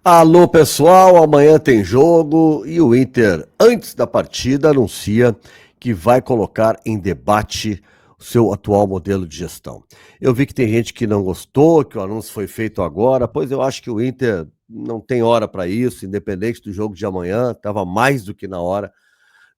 Alô, pessoal, amanhã tem jogo e o Inter, antes da partida, anuncia que vai colocar em debate o seu atual modelo de gestão. Eu vi que tem gente que não gostou, que o anúncio foi feito agora, pois eu acho que o Inter não tem hora para isso, independente do jogo de amanhã, estava mais do que na hora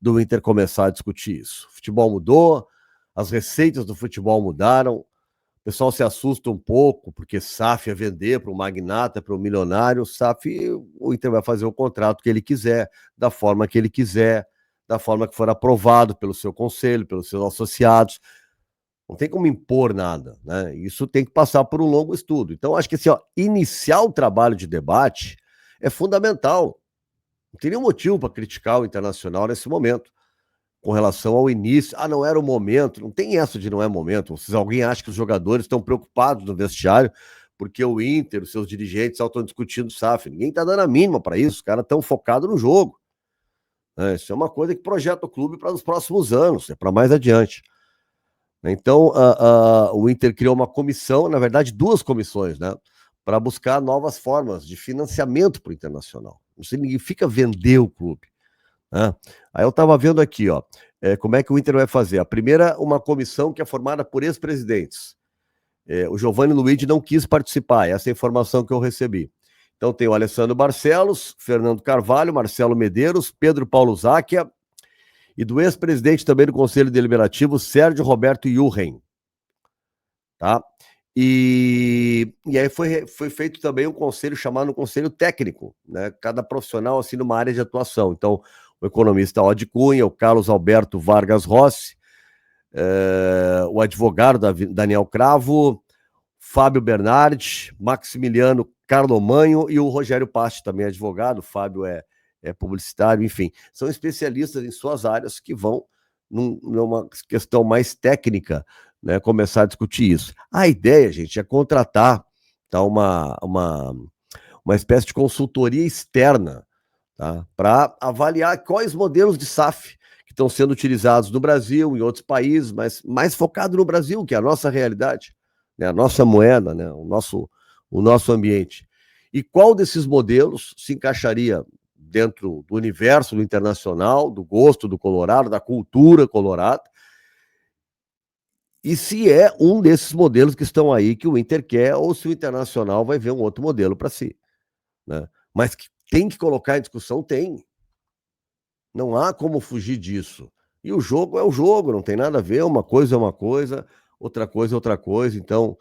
do Inter começar a discutir isso. O futebol mudou, as receitas do futebol mudaram, o pessoal se assusta um pouco, porque SAF é vender para um magnata, para um milionário. SAF, o Inter vai fazer o contrato que ele quiser, da forma que ele quiser, da forma que for aprovado pelo seu conselho, pelos seus associados. Não tem como impor nada, né? Isso tem que passar por um longo estudo. Então, acho que assim, ó, iniciar o trabalho de debate é fundamental. Não tem nenhum motivo para criticar o Internacional nesse momento com relação ao início. Ah, não era o momento. Não tem essa de não é momento. Se alguém acha que os jogadores estão preocupados no vestiário porque o Inter, os seus dirigentes estão discutindo SAF. Ninguém está dando a mínima para isso. Os caras estão focados no jogo. Isso é uma coisa que projeta o clube para os próximos anos, é para mais adiante. Então, o Inter criou uma comissão, na verdade, duas comissões, né? Para buscar novas formas de financiamento para o Internacional. Não significa vender o clube. Né? Aí eu estava vendo aqui, ó, como é que o Inter vai fazer. A primeira, uma comissão que é formada por ex-presidentes. O Giovanni Luigi não quis participar, essa é a informação que eu recebi. Então tem o Alessandro Barcelos, Fernando Carvalho, Marcelo Medeiros, Pedro Paulo Záquia e do ex-presidente também do Conselho Deliberativo, Sérgio Roberto Yurren. Tá? E aí foi feito também um conselho chamado Conselho Técnico, né? Cada profissional assim numa área de atuação. Então, o economista Odd Cunha, o Carlos Alberto Vargas Rossi, o advogado Daniel Cravo, Fábio Bernardi, Maximiliano Carlomanho e o Rogério Pasti, também advogado. O Fábio é publicitário, enfim. São especialistas em suas áreas que vão, numa questão mais técnica, né, começar a discutir isso. A ideia, gente, é contratar, tá, uma espécie de consultoria externa, tá, para avaliar quais modelos de SAF que estão sendo utilizados no Brasil, em outros países, mas mais focado no Brasil, que é a nossa realidade, né, a nossa moeda, né, o nosso ambiente. E qual desses modelos se encaixaria dentro do universo do internacional, do gosto do Colorado, da cultura colorada, e se é um desses modelos que estão aí que o Inter quer, ou se o Internacional vai ver um outro modelo para si, né? Mas que tem que colocar em discussão, tem. Não há como fugir disso. E o jogo é o jogo, não tem nada a ver, uma coisa é uma coisa, outra coisa é outra coisa. Então,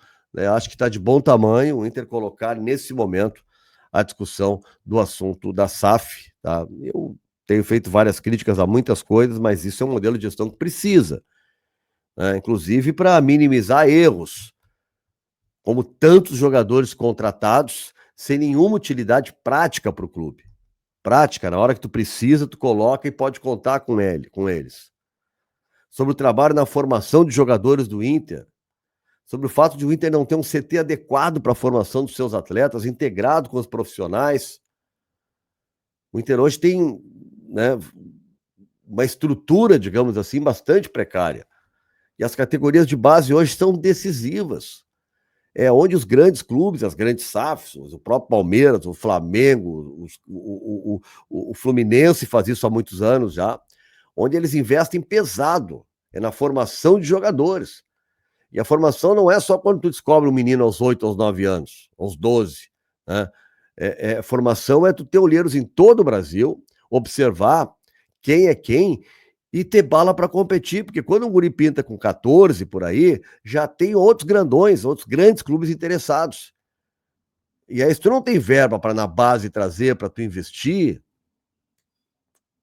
acho que está de bom tamanho o Inter colocar nesse momento a discussão do assunto da SAF. Tá? Eu tenho feito várias críticas a muitas coisas, mas isso é um modelo de gestão que precisa, né? Inclusive para minimizar erros, como tantos jogadores contratados sem nenhuma utilidade prática para o clube. Prática, na hora que tu precisa, tu coloca e pode contar com eles. Sobre o trabalho na formação de jogadores do Inter, sobre o fato de o Inter não ter um CT adequado para a formação dos seus atletas, integrado com os profissionais. O Inter hoje tem, né, uma estrutura, digamos assim, bastante precária. E as categorias de base hoje são decisivas. É onde os grandes clubes, as grandes SAFs, o próprio Palmeiras, o Flamengo, o Fluminense faz isso há muitos anos já, onde eles investem pesado na formação de jogadores. E a formação não é só quando tu descobre um menino aos 8, aos 9 anos, aos 12. Né? Formação é tu ter olheiros em todo o Brasil, observar quem é quem e ter bala para competir, porque quando um guri pinta com 14 por aí, já tem outros grandões, outros grandes clubes interessados. E aí, se tu não tem verba para na base trazer, para tu investir,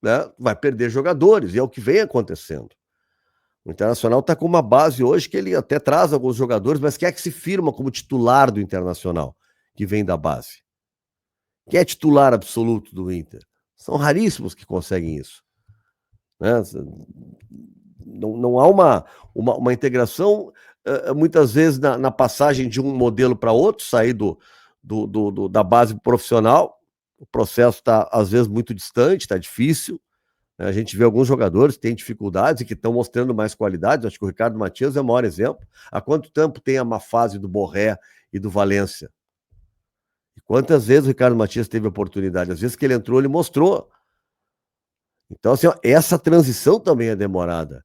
né, vai perder jogadores, e é o que vem acontecendo. O Internacional está com uma base hoje que ele até traz alguns jogadores, mas quem é que se firma como titular do Internacional, que vem da base? Quem é titular absoluto do Inter? São raríssimos que conseguem isso. Né? Não há uma integração, muitas vezes, na passagem de um modelo para outro, sair da base profissional. O processo está, às vezes, muito distante, está difícil. A gente vê alguns jogadores que têm dificuldades e que estão mostrando mais qualidades. Acho que o Ricardo Matias é o maior exemplo. Há quanto tempo tem a má fase do Borré e do Valência? E quantas vezes o Ricardo Matias teve oportunidade? Às vezes que ele entrou, ele mostrou. Então, assim, ó, essa transição também é demorada.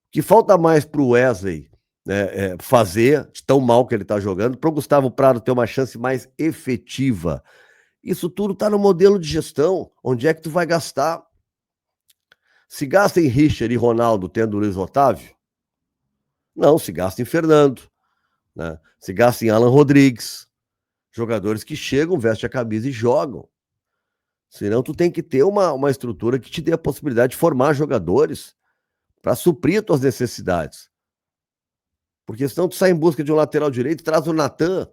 O que falta mais para o Wesley, né, fazer, de tão mal que ele está jogando, para o Gustavo Prado ter uma chance mais efetiva. Isso tudo está no modelo de gestão. Onde é que tu vai gastar? Se gasta em Richard e Ronaldo tendo o Luiz Otávio? Não, se gasta em Fernando. Né? Se gasta em Alan Rodrigues. Jogadores que chegam, vestem a camisa e jogam. Senão tu tem que ter uma estrutura que te dê a possibilidade de formar jogadores para suprir as tuas necessidades. Porque senão tu sai em busca de um lateral direito e traz o Natan.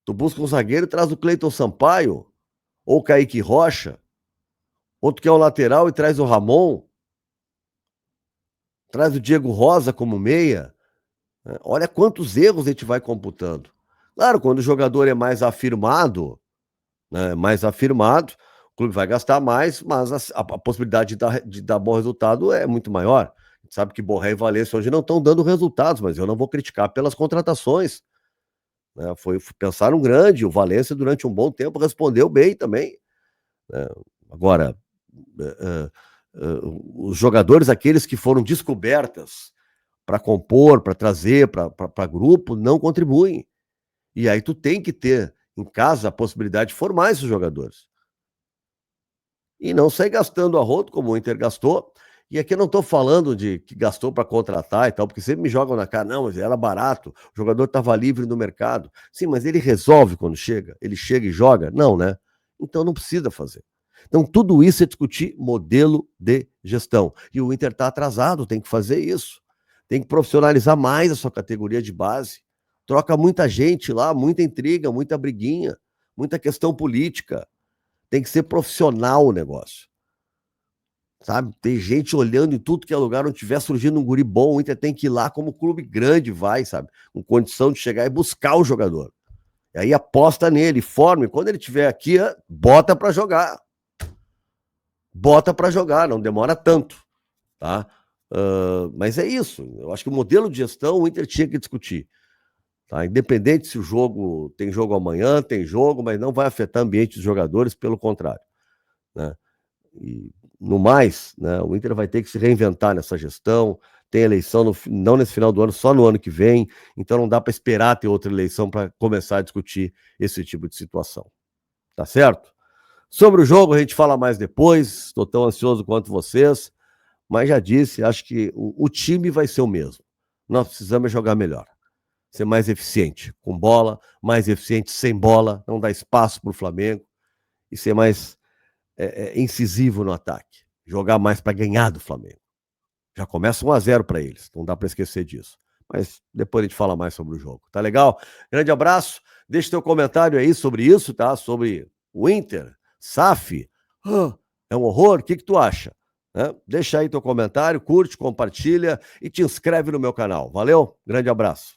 Tu busca um zagueiro e traz o Cleiton Sampaio. Ou o Kaique Rocha. Ou tu quer um lateral e traz o Ramon. Traz o Diego Rosa como meia. Olha quantos erros a gente vai computando. Claro, quando o jogador é mais afirmado, né, o clube vai gastar mais, mas a possibilidade de dar bom resultado é muito maior. A gente sabe que Borré e Valência hoje não estão dando resultados, mas eu não vou criticar pelas contratações. Né? Pensaram grande, o Valência durante um bom tempo respondeu bem também. Né? Agora, os jogadores, aqueles que foram descobertas para compor, para trazer para grupo, não contribuem. E aí tu tem que ter em casa a possibilidade de formar esses jogadores. E não sair gastando a rodo como o Inter gastou. E aqui eu não estou falando de que gastou para contratar e tal, porque sempre me jogam na cara, não, mas era barato, o jogador estava livre no mercado. Sim, mas ele resolve quando chega? Ele chega e joga? Não, né? Então não precisa fazer. Então tudo isso é discutir modelo de gestão. E o Inter está atrasado, tem que fazer isso. Tem que profissionalizar mais a sua categoria de base. Troca muita gente lá, muita intriga, muita briguinha, muita questão política. Tem que ser profissional o negócio. Sabe? Tem gente olhando em tudo que é lugar, onde tiver surgindo um guri bom, o Inter tem que ir lá como clube grande vai, sabe? Com condição de chegar e buscar o jogador. E aí aposta nele, forma, e quando ele estiver aqui, bota para jogar. Bota para jogar, não demora tanto, tá? Mas é isso. Eu acho que o modelo de gestão o Inter tinha que discutir. Tá? Independente se o jogo tem jogo amanhã, tem jogo, mas não vai afetar o ambiente dos jogadores, pelo contrário. Né? E no mais, né, o Inter vai ter que se reinventar nessa gestão. Tem eleição não nesse final do ano, só no ano que vem. Então não dá para esperar ter outra eleição para começar a discutir esse tipo de situação. Tá certo? Sobre o jogo a gente fala mais depois. Estou tão ansioso quanto vocês, mas já disse, acho que o time vai ser o mesmo. Nós precisamos jogar melhor, ser mais eficiente com bola, mais eficiente sem bola, não dar espaço para o Flamengo e ser mais incisivo no ataque, jogar mais para ganhar do Flamengo. Já começa 1-0 para eles, não dá para esquecer disso. Mas depois a gente fala mais sobre o jogo. Tá legal? Grande abraço. Deixa teu comentário aí sobre isso, tá? Sobre o Inter, SAF. É um horror? O que tu acha? Deixa aí teu comentário, curte, compartilha e te inscreve no meu canal. Valeu? Grande abraço.